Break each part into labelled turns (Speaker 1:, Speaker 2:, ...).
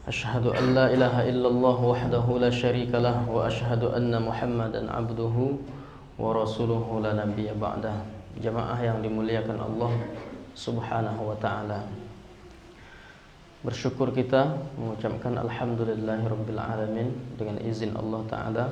Speaker 1: أشهد أن لا إله إلا الله وحده لا شريك له وأشهد أن محمدا عبده ورسوله لا نبي بعده. Jamaah yang dimuliakan Allah Subhanahu wa taala. Bersyukur kita mengucapkan alhamdulillahirabbil alamin. Dengan izin Allah taala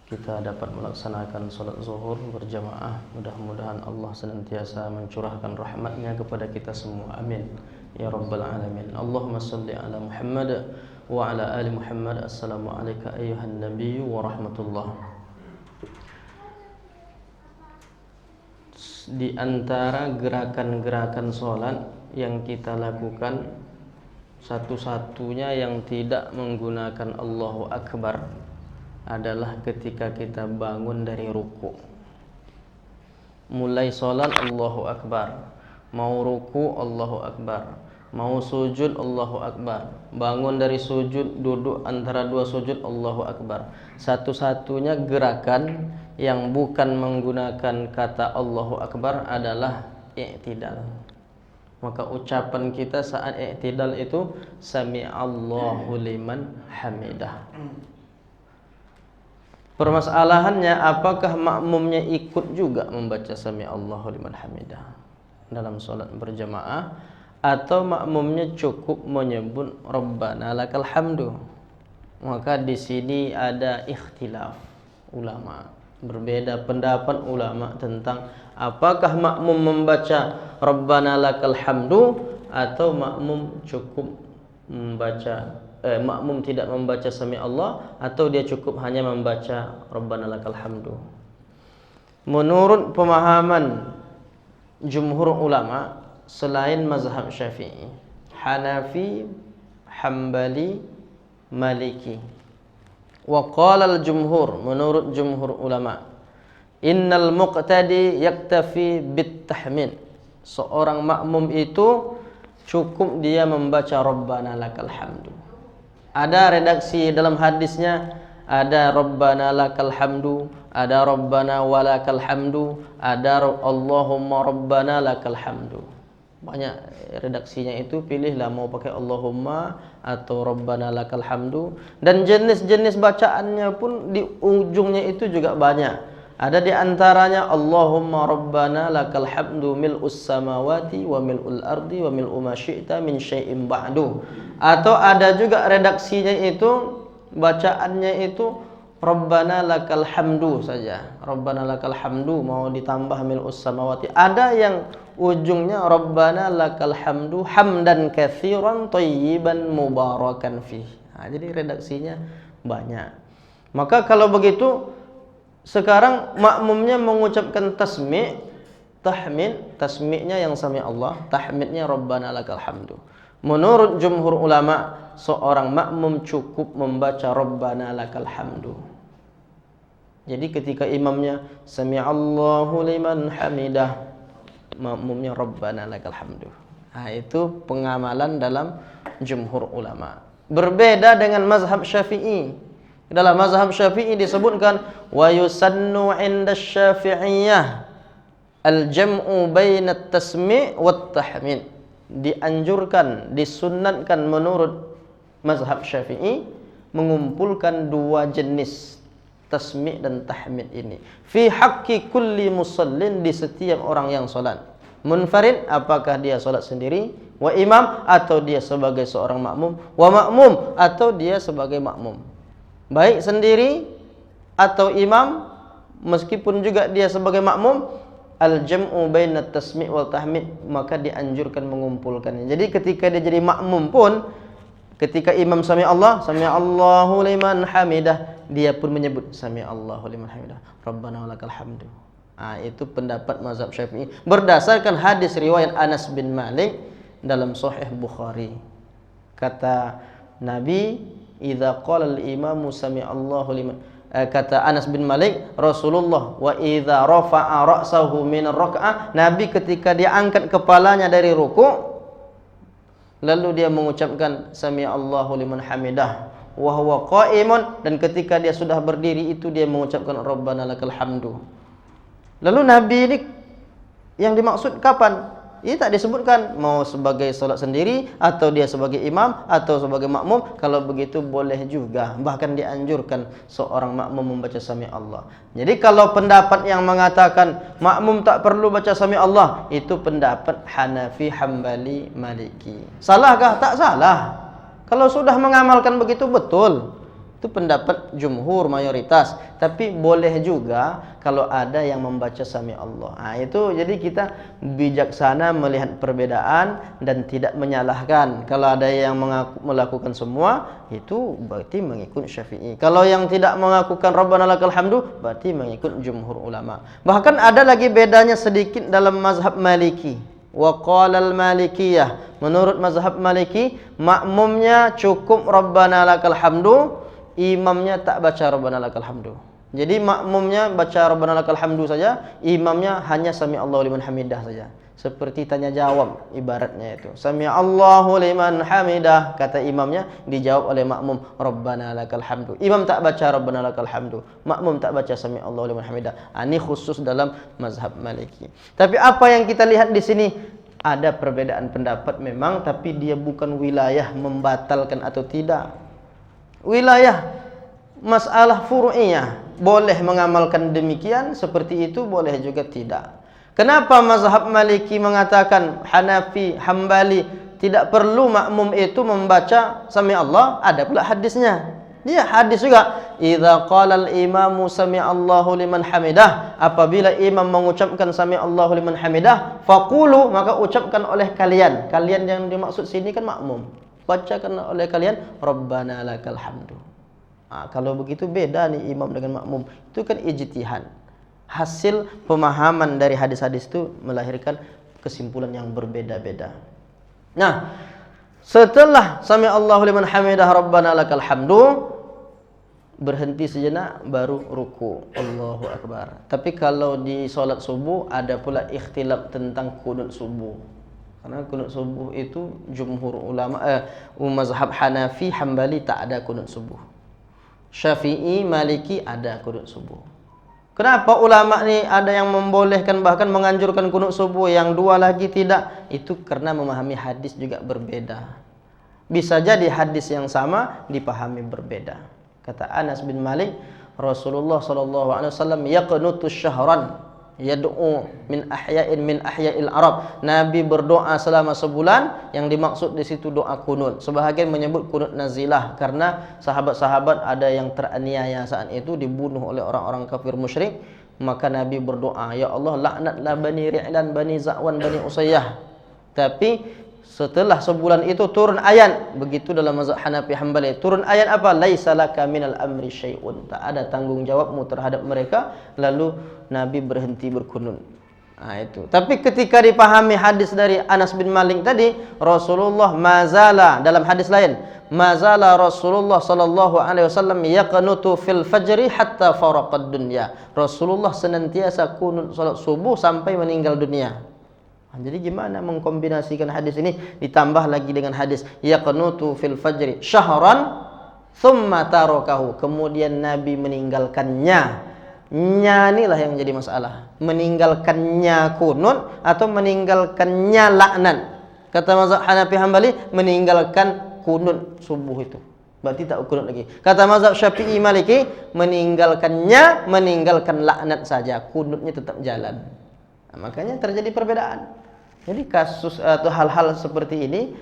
Speaker 1: kita dapat melaksanakan salat zuhur berjamaah. Mudah-mudahan Allah senantiasa mencurahkan rahmatnya kepada kita semua. Amin ya rabbal alamin. Allahumma salli ala Muhammad wa ala ali Muhammad. Assalamu alayka ayyuhan nabiyyu wa rahmatullah. Di antara gerakan-gerakan sholat yang kita lakukan, satu-satunya yang tidak menggunakan Allahu Akbar adalah ketika kita bangun dari ruku. Mulai sholat Allahu Akbar, mau ruku Allahu Akbar, mau sujud Allahu Akbar, bangun dari sujud, duduk antara dua sujud Allahu Akbar. Satu-satunya gerakan yang bukan menggunakan kata Allahu Akbar adalah i'tidal. Maka ucapan kita saat i'tidal itu Sami'allahu liman hamidah. Permasalahannya, apakah makmumnya ikut juga membaca Sami'allahu liman hamidah dalam sholat berjamaah, atau makmumnya cukup menyebut Rabbana lakal hamdu? Maka di sini ada ikhtilaf ulama. Berbeda pendapat ulama tentang apakah makmum membaca Rabbana lakal hamdu atau makmum cukup membaca makmum tidak membaca Sami Allah, atau dia cukup hanya membaca Rabbana lakal hamdu. Menurut pemahaman jumhur ulama selain mazhab Syafi'i, Hanafi, Hambali, Maliki, wa qala al-jumhur, menurut jumhur ulama, innal muqtadi yaktafi bit tahmid. Seorang makmum itu cukup dia membaca Rabbana lakal hamdu. Ada redaksi dalam hadisnya, ada Rabbana lakal hamdu, ada Rabbana walakal hamdu, ada Allahumma Rabbana lakal hamdu. Banyak redaksinya itu, pilihlah mau pakai Allahumma atau Rabbana lakal hamdu. Dan jenis-jenis bacaannya pun di ujungnya itu juga banyak. Ada di antaranya Allahumma Rabbana lakal hamdu mil'us samawati wa mil'ul ardi wa mil'u ma syi'ta min syai'in ba'du. Atau ada juga redaksinya itu, bacaannya itu Rabbana lakal hamdu saja. Rabbana lakal hamdu mau ditambah mil'us samawati. Ada yang ujungnya Rabbana lakal hamdu hamdan katsiran thayyiban mubarakan fih. Jadi redaksinya banyak. Maka kalau begitu, sekarang makmumnya mengucapkan tasmi', tahmid, tasmi'nya yang sami Allah, tahmidnya Rabbana lakal hamdu. Menurut jumhur ulama, seorang makmum cukup membaca Rabbana lakal hamdu. Jadi ketika imamnya Sami'allahu liman hamidah, makmumnya Rabbana lakal hamdu. Itu pengamalan dalam jumhur ulama. Berbeda dengan mazhab Syafi'i. Dalam mazhab Syafi'i disebutkan wa yusannu 'inda Syafi'iyyah al-jam'u baina at-tasmi' wat tahmid. Dianjurkan, disunnatkan menurut mazhab Syafi'i mengumpulkan dua jenis tasmi' dan tahmid ini fi haqqi kulli musallin, di setiap orang yang salat. Munfarid, apakah dia salat sendiri, wa imam, atau dia sebagai seorang makmum, wa makmum, atau dia sebagai makmum. Baik sendiri atau imam, meskipun juga dia sebagai makmum, al-jam'u bainat tasmi' wal tahmid, maka dianjurkan mengumpulkannya. Jadi ketika dia jadi makmum pun, ketika imam sami Allah, sami Allahu liman hamidah, dia pun menyebut sami Allahu liman hamidah, Rabbana walakal hamdu. Itu pendapat mazhab Syafi'i berdasarkan hadis riwayat Anas bin Malik dalam Sahih Bukhari. Kata Nabi, idza qala al-imamu sami Allahu liman, kata Anas bin Malik, Rasulullah wa idza rafa'a ra'sahu min ar-rak'ah, Nabi ketika dia angkat kepalanya dari ruku, lalu dia mengucapkan sami Allahu liman hamidah wa huwa qa'imun, dan ketika dia sudah berdiri itu dia mengucapkan Rabbana lakal hamdu. Lalu Nabi ini yang dimaksud kapan? Ini tak disebutkan mau sebagai solat sendiri atau dia sebagai imam atau sebagai makmum. Kalau begitu boleh juga, bahkan dianjurkan seorang makmum membaca Sami Allah. Jadi kalau pendapat yang mengatakan makmum tak perlu baca Sami Allah, itu pendapat Hanafi, Hambali, Maliki. Salahkah? Tak salah. Kalau sudah mengamalkan begitu betul. Itu pendapat jumhur mayoritas. Tapi boleh juga kalau ada yang membaca Sami Allah. Itu jadi kita bijaksana melihat perbedaan dan tidak menyalahkan. Kalau ada yang melakukan semua, itu berarti mengikut Syafi'i. Kalau yang tidak mengakukan Rabbana lakal hamdu, berarti mengikut jumhur ulama. Bahkan ada lagi bedanya sedikit dalam mazhab Maliki. Wa qala al-Malikiyah. Menurut mazhab Maliki, makmumnya cukup Rabbana lakal hamdu, imamnya tak baca Rabbana lakal hamdu. Jadi makmumnya baca Rabbana lakal hamdu saja, imamnya hanya Sami Allahu liman hamidah saja. Seperti tanya jawab ibaratnya itu. Sami Allahu liman hamidah, kata imamnya, dijawab oleh makmum Rabbana lakal hamdu. Imam tak baca Rabbana lakal hamdu, makmum tak baca Sami Allahu liman hamidah. Ini khusus dalam mazhab Maliki. Tapi apa yang kita lihat di sini, ada perbedaan pendapat memang, tapi dia bukan wilayah membatalkan atau tidak. Wilayah masalah furu'iyah, boleh mengamalkan demikian, seperti itu boleh juga tidak. Kenapa mazhab Maliki mengatakan Hanafi, Hambali tidak perlu makmum itu membaca Sami Allah? Ada pula hadisnya. Dia hadis juga, idza qala al-imamu Sami Allahu liman hamidah, apabila imam mengucapkan Sami Allahu liman hamidah, faqulu, maka ucapkan oleh kalian. Kalian yang dimaksud sini kan makmum. Bacakan oleh kalian Rabbana lakal hamdu. Kalau begitu beda nih imam dengan makmum. Itu kan ijtihad. Hasil pemahaman dari hadis-hadis itu melahirkan kesimpulan yang berbeda-beda. Nah, setelah Sami Allahu liman hamidah Rabbana lakal hamdu, berhenti sejenak baru ruku. Allahu akbar. Tapi kalau di solat subuh ada pula ikhtilaf tentang kunut subuh. Karena kunut subuh itu jumhur ulama mazhab Hanafi, Hambali tak ada kunut subuh. Syafi'i, Maliki ada kunut subuh. Kenapa ulama ni ada yang membolehkan bahkan menganjurkan kunut subuh, yang dua lagi tidak? Itu karena memahami hadis juga berbeda. Bisa jadi hadis yang sama dipahami berbeda. Kata Anas bin Malik, Rasulullah SAW yaqnutu syahran yad'u min ahya'il Arab. Nabi berdoa selama sebulan, yang dimaksud di situ doa kunut. Sebahagian menyebut kunut nazilah karena sahabat-sahabat ada yang teraniaya saat itu, dibunuh oleh orang-orang kafir musyrik. Maka Nabi berdoa, ya Allah laknatlah Bani Ri'lan, Bani Za'wan, Bani Usayyah. Tapi setelah sebulan itu turun ayat, begitu dalam mazhab Hanafi, Hambali, turun ayat apa? Laisa laka minal amri syai'un, tak ada tanggung jawabmu terhadap mereka. Lalu Nabi berhenti berkunut. Itu. Tapi ketika dipahami hadis dari Anas bin Malik tadi, Rasulullah mazala, dalam hadis lain, mazala Rasulullah sallallahu alaihi wasallam yaqnutu fil fajri hatta faraqad dunya. Rasulullah senantiasa kunut salat subuh sampai meninggal dunia. Jadi gimana mengkombinasikan hadis ini ditambah lagi dengan hadis yaqnutu fil fajri syahran thumma tarakahu, kemudian Nabi meninggalkannya. Nya inilah yang jadi masalah. Meninggalkannya kunut atau meninggalkannya laknat. Kata mazhab Hanafi, Hambali meninggalkan kunut subuh itu, berarti tak kunut lagi. Kata mazhab Syafi'i, Maliki meninggalkannya, meninggalkan laknat saja, kunutnya tetap jalan. Makanya terjadi perbedaan. Jadi kasus atau hal-hal seperti ini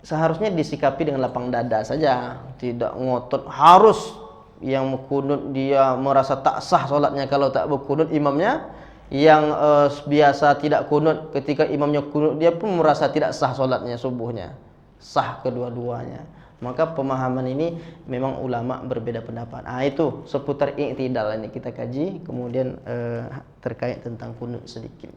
Speaker 1: seharusnya disikapi dengan lapang dada saja, tidak ngotot harus yang kunut dia merasa tak sah solatnya kalau tak berkunut imamnya. Yang biasa tidak kunut, ketika imamnya kunut dia pun merasa tidak sah solatnya subuhnya. Sah kedua-duanya. Maka pemahaman ini memang ulama berbeda pendapat. Itu seputar i'tidal ini kita kaji, kemudian terkait tentang kunut sedikit.